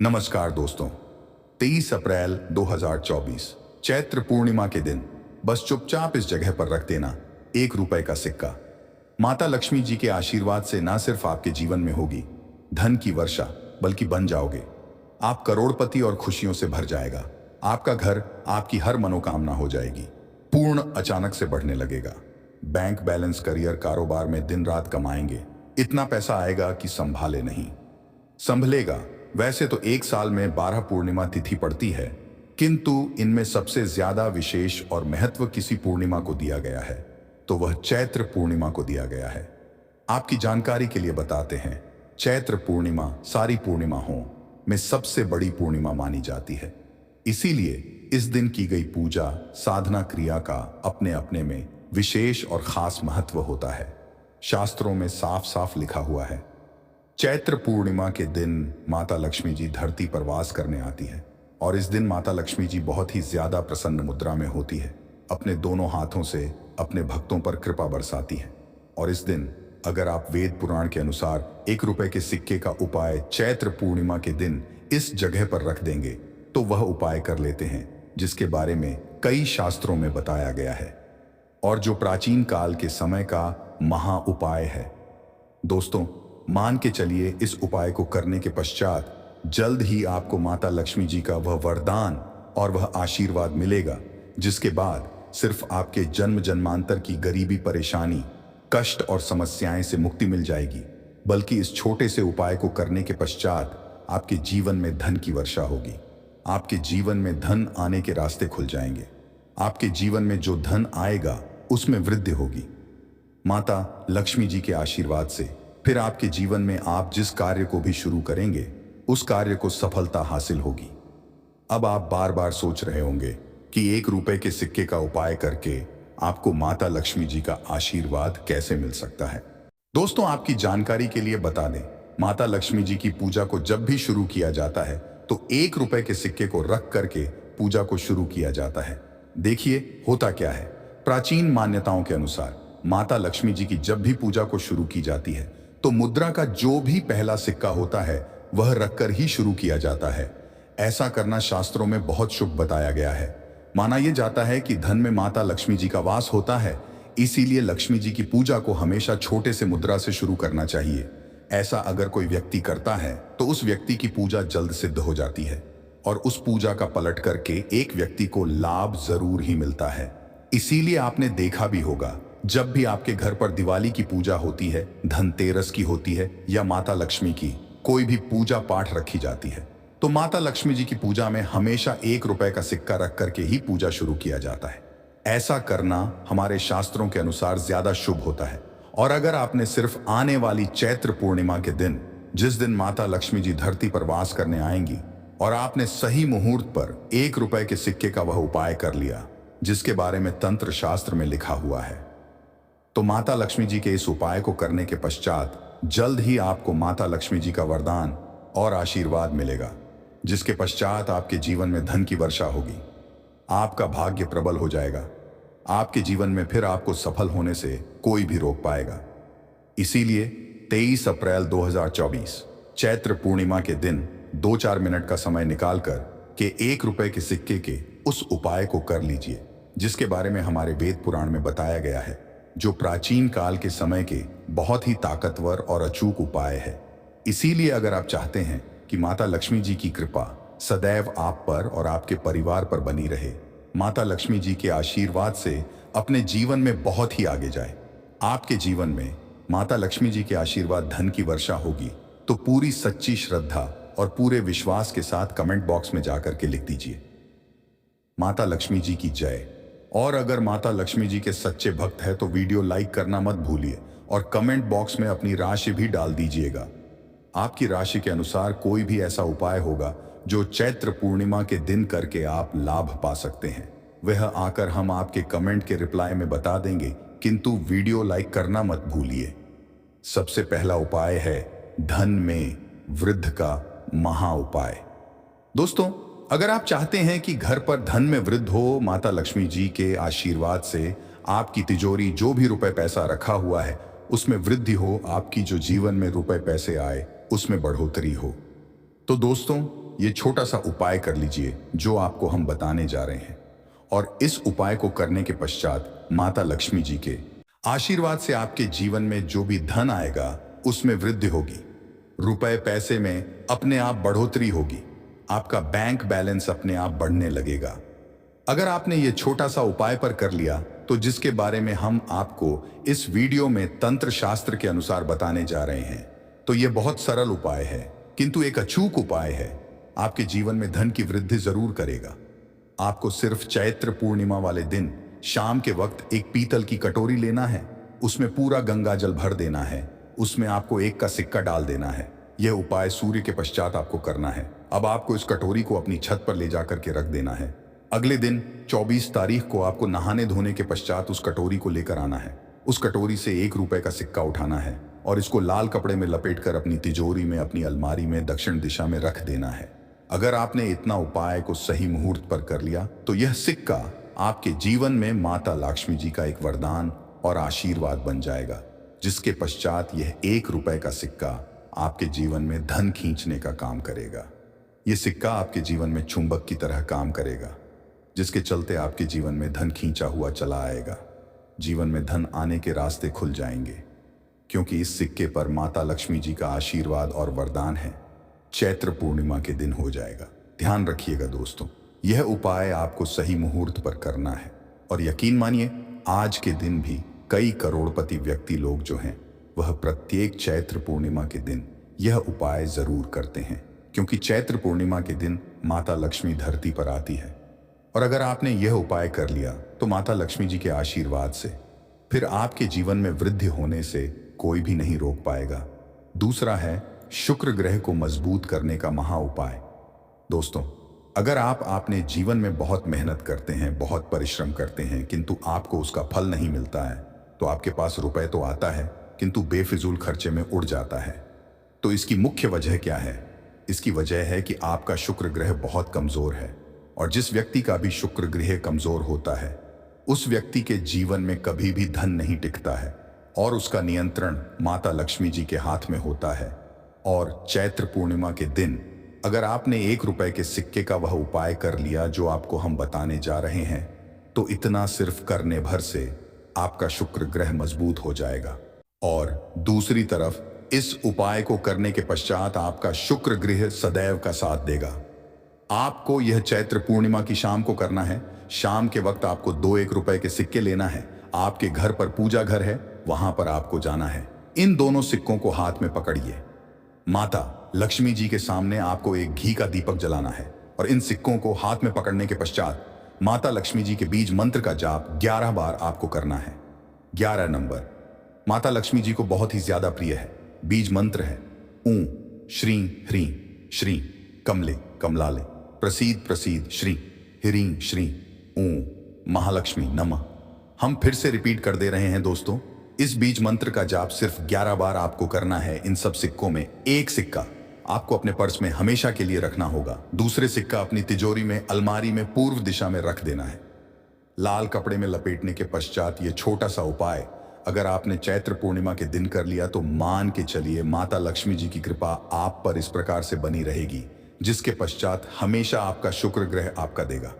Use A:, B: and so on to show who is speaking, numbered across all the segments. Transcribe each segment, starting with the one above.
A: नमस्कार दोस्तों। 23 अप्रैल 2024 चैत्र पूर्णिमा के दिन बस चुपचाप इस जगह पर रख देना 1 रुपए का सिक्का। माता लक्ष्मी जी के आशीर्वाद से ना सिर्फ आपके जीवन में होगी धन की वर्षा, बल्कि बन जाओगे आप करोड़पति और खुशियों से भर जाएगा। आपका घर, आपकी हर मनोकामना हो जाएगी पूर्ण, अचानक से बढ़ने लगेगा। बैंक बैलेंस, करियर, कारोबार में दिन रात कमाएंगे, इतना पैसा आएगा कि संभाले नहीं संभलेगा। वैसे तो एक साल में 12 पूर्णिमा तिथि पड़ती है, किंतु इनमें सबसे ज्यादा विशेष और महत्व किसी पूर्णिमा को दिया गया है, तो वह चैत्र पूर्णिमा को दिया गया है। आपकी जानकारी के लिए बताते हैं, चैत्र पूर्णिमा सारी पूर्णिमाओं में सबसे बड़ी पूर्णिमा मानी जाती है। इसीलिए इस दिन की गई पूजा, साधना, क्रिया का अपने अपने में विशेष और खास महत्व होता है। शास्त्रों में साफ साफ लिखा हुआ है, चैत्र पूर्णिमा के दिन माता लक्ष्मी जी धरती पर वास करने आती है और इस दिन माता लक्ष्मी जी बहुत ही ज्यादा प्रसन्न मुद्रा में होती है। अपने दोनों हाथों से अपने भक्तों पर कृपा बरसाती है। और इस दिन अगर आप वेद पुराण के अनुसार 1 रुपए के सिक्के का उपाय चैत्र पूर्णिमा के दिन इस जगह पर रख देंगे तो वह उपाय कर लेते हैं, जिसके बारे में कई शास्त्रों में बताया गया है और जो प्राचीन काल के समय का महा उपाय है। दोस्तों, मान के चलिए इस उपाय को करने के पश्चात जल्द ही आपको माता लक्ष्मी जी का वह वरदान और वह आशीर्वाद मिलेगा, जिसके बाद सिर्फ आपके जन्म जन्मांतर की गरीबी, परेशानी, कष्ट और समस्याएं से मुक्ति मिल जाएगी, बल्कि इस छोटे से उपाय को करने के पश्चात आपके जीवन में धन की वर्षा होगी। आपके जीवन में धन आने के रास्ते खुल जाएंगे। आपके जीवन में जो धन आएगा उसमें वृद्धि होगी माता लक्ष्मी जी के आशीर्वाद से। फिर आपके जीवन में आप जिस कार्य को भी शुरू करेंगे उस कार्य को सफलता हासिल होगी। अब आप बार बार सोच रहे होंगे कि 1 रुपए के सिक्के का उपाय करके आपको माता लक्ष्मी जी का आशीर्वाद कैसे मिल सकता है। दोस्तों, आपकी जानकारी के लिए बता दें, माता लक्ष्मी जी की पूजा को जब भी शुरू किया जाता है तो 1 रुपए के सिक्के को रख करके पूजा को शुरू किया जाता है। देखिए होता क्या है, प्राचीन मान्यताओं के अनुसार माता लक्ष्मी जी की जब भी पूजा को शुरू की जाती है तो मुद्रा का जो भी पहला सिक्का होता है वह रखकर ही शुरू किया जाता है। ऐसा करना शास्त्रों में बहुत शुभ बताया गया है। माना यह जाता है कि धन में माता लक्ष्मी जी का वास होता है, इसीलिए लक्ष्मी जी की पूजा को हमेशा छोटे से मुद्रा से शुरू करना चाहिए। ऐसा अगर कोई व्यक्ति करता है तो उस व्यक्ति की पूजा जल्द सिद्ध हो जाती है और उस पूजा का पलट करके एक व्यक्ति को लाभ जरूर ही मिलता है। इसीलिए आपने देखा भी होगा, जब भी आपके घर पर दिवाली की पूजा होती है, धनतेरस की होती है या माता लक्ष्मी की कोई भी पूजा पाठ रखी जाती है, तो माता लक्ष्मी जी की पूजा में हमेशा 1 रुपए का सिक्का रख करके ही पूजा शुरू किया जाता है। ऐसा करना हमारे शास्त्रों के अनुसार ज्यादा शुभ होता है। और अगर आपने सिर्फ आने वाली चैत्र पूर्णिमा के दिन, जिस दिन माता लक्ष्मी जी धरती पर वास करने आएंगी, और आपने सही मुहूर्त पर 1 रुपए के सिक्के का वह उपाय कर लिया जिसके बारे में तंत्र शास्त्र में लिखा हुआ है, तो माता लक्ष्मी जी के इस उपाय को करने के पश्चात जल्द ही आपको माता लक्ष्मी जी का वरदान और आशीर्वाद मिलेगा, जिसके पश्चात आपके जीवन में धन की वर्षा होगी। आपका भाग्य प्रबल हो जाएगा। आपके जीवन में फिर आपको सफल होने से कोई भी रोक पाएगा। इसीलिए 23 अप्रैल 2024 चैत्र पूर्णिमा के दिन 2-4 मिनट का समय निकालकर के 1 रुपए के सिक्के के उस उपाय को कर लीजिए, जिसके बारे में हमारे वेद पुराण में बताया गया है, जो प्राचीन काल के समय के बहुत ही ताकतवर और अचूक उपाय है। इसीलिए अगर आप चाहते हैं कि माता लक्ष्मी जी की कृपा सदैव आप पर और आपके परिवार पर बनी रहे, माता लक्ष्मी जी के आशीर्वाद से अपने जीवन में बहुत ही आगे जाए, आपके जीवन में माता लक्ष्मी जी के आशीर्वाद धन की वर्षा होगी, तो पूरी सच्ची श्रद्धा और पूरे विश्वास के साथ कमेंट बॉक्स में जाकर के लिख दीजिए, माता लक्ष्मी जी की जय। और अगर माता लक्ष्मी जी के सच्चे भक्त हैं तो वीडियो लाइक करना मत भूलिए और कमेंट बॉक्स में अपनी राशि भी डाल दीजिएगा। आपकी राशि के अनुसार कोई भी ऐसा उपाय होगा जो चैत्र पूर्णिमा के दिन करके आप लाभ पा सकते हैं, वह आकर हम आपके कमेंट के रिप्लाई में बता देंगे, किंतु वीडियो लाइक करना मत भूलिए। सबसे पहला उपाय है धन में वृद्धि का महा उपाय। दोस्तों, अगर आप चाहते हैं कि घर पर धन में वृद्धि हो, माता लक्ष्मी जी के आशीर्वाद से आपकी तिजोरी जो भी रुपए पैसा रखा हुआ है उसमें वृद्धि हो, आपकी जो जीवन में रुपए पैसे आए उसमें बढ़ोतरी हो, तो दोस्तों ये छोटा सा उपाय कर लीजिए जो आपको हम बताने जा रहे हैं, और इस उपाय को करने के पश्चात माता लक्ष्मी जी के आशीर्वाद से आपके जीवन में जो भी धन आएगा उसमें वृद्धि होगी, रुपए पैसे में अपने आप बढ़ोतरी होगी, आपका बैंक बैलेंस अपने आप बढ़ने लगेगा। अगर आपने ये छोटा सा उपाय पर कर लिया तो जिसके बारे में हम आपको इस वीडियो में तंत्र शास्त्र के अनुसार बताने जा रहे हैं, तो ये बहुत सरल उपाय है किंतु एक अचूक उपाय है। आपके जीवन में धन की वृद्धि जरूर करेगा। आपको सिर्फ चैत्र पूर्णिमा वाले दिन शाम के वक्त एक पीतल की कटोरी लेना है, उसमें पूरा गंगा जल भर देना है, उसमें आपको 1 का सिक्का डाल देना है। यह उपाय सूर्य के पश्चात आपको करना है। अब आपको इस कटोरी को अपनी छत पर ले जाकर के रख देना है। अगले दिन 24 तारीख को आपको नहाने धोने के पश्चात उस कटोरी को लेकर आना है। उस कटोरी से 1 रुपए का सिक्का उठाना है और इसको लाल कपड़े में लपेटकर अपनी तिजोरी में, अपनी अलमारी में दक्षिण दिशा में रख देना है। अगर आपने इतना उपाय को सही मुहूर्त पर कर लिया तो यह सिक्का आपके जीवन में माता लक्ष्मी जी का एक वरदान और आशीर्वाद बन जाएगा, जिसके पश्चात यह 1 रुपए का सिक्का आपके जीवन में धन खींचने का काम करेगा। यह सिक्का आपके जीवन में चुंबक की तरह काम करेगा, जिसके चलते आपके जीवन में धन खींचा हुआ चला आएगा। जीवन में धन आने के रास्ते खुल जाएंगे, क्योंकि इस सिक्के पर माता लक्ष्मी जी का आशीर्वाद और वरदान है। चैत्र पूर्णिमा के दिन हो जाएगा। ध्यान रखिएगा दोस्तों, यह उपाय आपको सही मुहूर्त पर करना है, और यकीन मानिए आज के दिन भी कई करोड़पति व्यक्ति लोग जो हैं वह प्रत्येक चैत्र पूर्णिमा के दिन यह उपाय जरूर करते हैं, क्योंकि चैत्र पूर्णिमा के दिन माता लक्ष्मी धरती पर आती है। और अगर आपने यह उपाय कर लिया तो माता लक्ष्मी जी के आशीर्वाद से फिर आपके जीवन में वृद्धि होने से कोई भी नहीं रोक पाएगा। दूसरा है शुक्र ग्रह को मजबूत करने का महा उपाय। दोस्तों, अगर आपने जीवन में बहुत मेहनत करते हैं, बहुत परिश्रम करते हैं, किंतु आपको उसका फल नहीं मिलता है, तो आपके पास रुपए तो आता है किंतु बेफिजूल खर्चे में उड़ जाता है। तो इसकी मुख्य वजह क्या है? इसकी वजह है कि आपका शुक्र ग्रह बहुत कमजोर है, और जिस व्यक्ति का भी शुक्र ग्रह कमजोर होता है उस व्यक्ति के जीवन में कभी भी धन नहीं टिकता है, और उसका नियंत्रण माता लक्ष्मी जी के हाथ में होता है। और चैत्र पूर्णिमा के दिन अगर आपने 1 रुपए के सिक्के का वह उपाय कर लिया जो आपको हम बताने जा रहे हैं, तो इतना सिर्फ करने भर से आपका शुक्र ग्रह मजबूत हो जाएगा। और दूसरी तरफ इस उपाय को करने के पश्चात आपका शुक्र ग्रह सदैव का साथ देगा। आपको यह चैत्र पूर्णिमा की शाम को करना है। शाम के वक्त आपको 2 1 रुपए के सिक्के लेना है। आपके घर पर पूजा घर है, वहां पर आपको जाना है। इन दोनों सिक्कों को हाथ में पकड़िए। माता लक्ष्मी जी के सामने आपको एक घी का दीपक जलाना है, और इन सिक्कों को हाथ में पकड़ने के पश्चात माता लक्ष्मी जी के बीज मंत्र का जाप 11 बार आपको करना है। 11 नंबर माता लक्ष्मी जी को बहुत ही ज्यादा प्रिय है। बीज मंत्र है ऊं श्री ह्रीं श्री कमले कमलाले प्रसीद प्रसीद श्री ह्रीं श्री ऊं महालक्ष्मी नमः। हम फिर से रिपीट कर दे रहे हैं दोस्तों, इस बीज मंत्र का जाप सिर्फ 11 बार आपको करना है। इन सब सिक्कों में एक सिक्का आपको अपने पर्स में हमेशा के लिए रखना होगा। दूसरे सिक्का अपनी तिजोरी में, अलमारी में पूर्व दिशा में रख देना है। लाल कपड़े में लपेटने के पश्चात ये छोटा सा उपाय अगर आपने चैत्र पूर्णिमा के दिन कर लिया तो मान के चलिए माता लक्ष्मी जी की कृपा आप पर इस प्रकार से बनी रहेगी, जिसके पश्चात हमेशा आपका शुक्र ग्रह आपका देगा,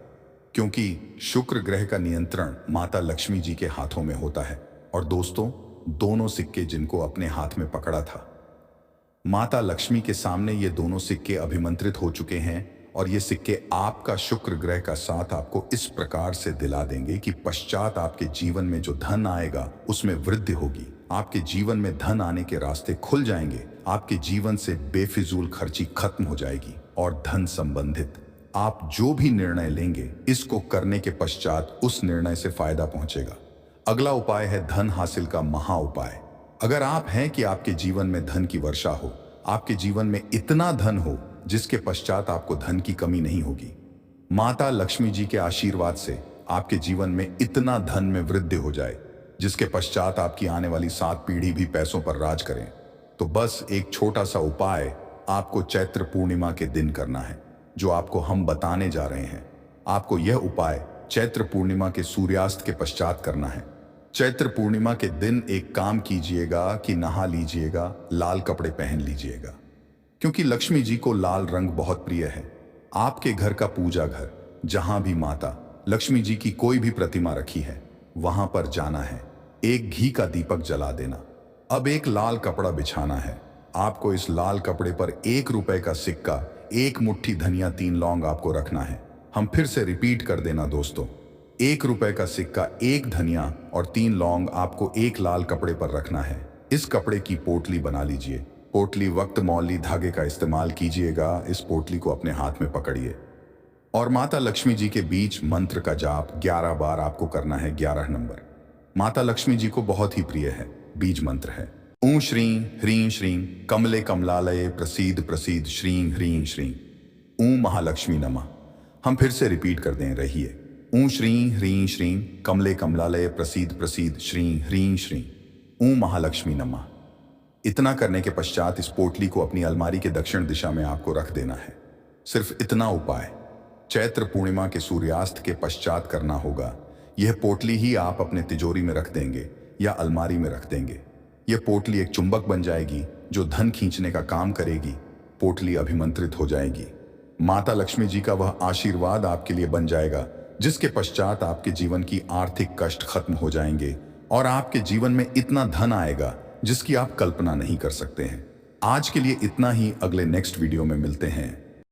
A: क्योंकि शुक्र ग्रह का नियंत्रण माता लक्ष्मी जी के हाथों में होता है। और दोस्तों, दोनों सिक्के जिनको अपने हाथ में पकड़ा था, माता लक्ष्मी के सामने ये दोनों सिक्के अभिमंत्रित हो चुके हैं, और ये सिक्के आपका शुक्र ग्रह का साथ आपको इस प्रकार से दिला देंगे कि पश्चात आपके जीवन में जो धन आएगा उसमें वृद्धि होगी। आपके जीवन में धन आने के रास्ते खुल जाएंगे। आपके जीवन से बेफिजूल खर्ची खत्म हो जाएगी, और धन संबंधित आप जो भी निर्णय लेंगे इसको करने के पश्चात उस निर्णय से फायदा पहुंचेगा। अगला उपाय है धन हासिल का महा उपाय। अगर आप हैं कि आपके जीवन में धन की वर्षा हो, आपके जीवन में इतना धन हो जिसके पश्चात आपको धन की कमी नहीं होगी, माता लक्ष्मी जी के आशीर्वाद से आपके जीवन में इतना धन में वृद्धि हो जाए जिसके पश्चात आपकी आने वाली 7 पीढ़ी भी पैसों पर राज करें, तो बस एक छोटा सा उपाय आपको चैत्र पूर्णिमा के दिन करना है, जो आपको हम बताने जा रहे हैं। आपको यह उपाय चैत्र पूर्णिमा के सूर्यास्त के पश्चात करना है। चैत्र पूर्णिमा के दिन एक काम कीजिएगा कि नहा लीजिएगा, लाल कपड़े पहन लीजिएगा, क्योंकि लक्ष्मी जी को लाल रंग बहुत प्रिय है। आपके घर का पूजा घर, जहां भी माता लक्ष्मी जी की कोई भी प्रतिमा रखी है, वहां पर जाना है, एक घी का दीपक जला देना। अब एक लाल कपड़ा बिछाना है। आपको इस लाल कपड़े पर 1 रुपए का सिक्का, 1 मुट्ठी धनिया, 3 लौंग आपको रखना है। हम फिर से रिपीट कर देना दोस्तों, 1 रुपए का सिक्का, 1 धनिया और 3 लौंग आपको एक लाल कपड़े पर रखना है। इस कपड़े की पोटली बना लीजिए। पोटली वक्त मौली धागे का इस्तेमाल कीजिएगा। इस पोटली को अपने हाथ में पकड़िए और माता लक्ष्मी जी के बीच मंत्र का जाप 11 बार आपको करना है। 11 नंबर माता लक्ष्मी जी को बहुत ही प्रिय है। बीज मंत्र है ऊं श्रीं ह्रीं श्रीं कमले कमलालये प्रसीद प्रसीद श्रीं ह्रीं श्रीं ऊं महालक्ष्मी नमः। हम फिर से रिपीट कर दें, रहिए। ऊं श्रीं ह्रीं श्रीं कमले कमलालये प्रसीद प्रसीद श्रीं ह्रीं श्रीं ऊं महालक्ष्मी नमः। इतना करने के पश्चात इस पोटली को अपनी अलमारी के दक्षिण दिशा में आपको रख देना है। सिर्फ इतना उपाय चैत्र पूर्णिमा के सूर्यास्त के पश्चात करना होगा। यह पोटली ही आप अपने तिजोरी में रख देंगे या अलमारी में रख देंगे। यह पोटली एक चुंबक बन जाएगी जो धन खींचने का काम करेगी। पोटली अभिमंत्रित हो जाएगी। माता लक्ष्मी जी का वह आशीर्वाद आपके लिए बन जाएगा, जिसके पश्चात आपके जीवन की आर्थिक कष्ट खत्म हो जाएंगे और आपके जीवन में इतना धन आएगा जिसकी आप कल्पना नहीं कर सकते हैं। आज के लिए इतना ही। अगले नेक्स्ट वीडियो में मिलते हैं।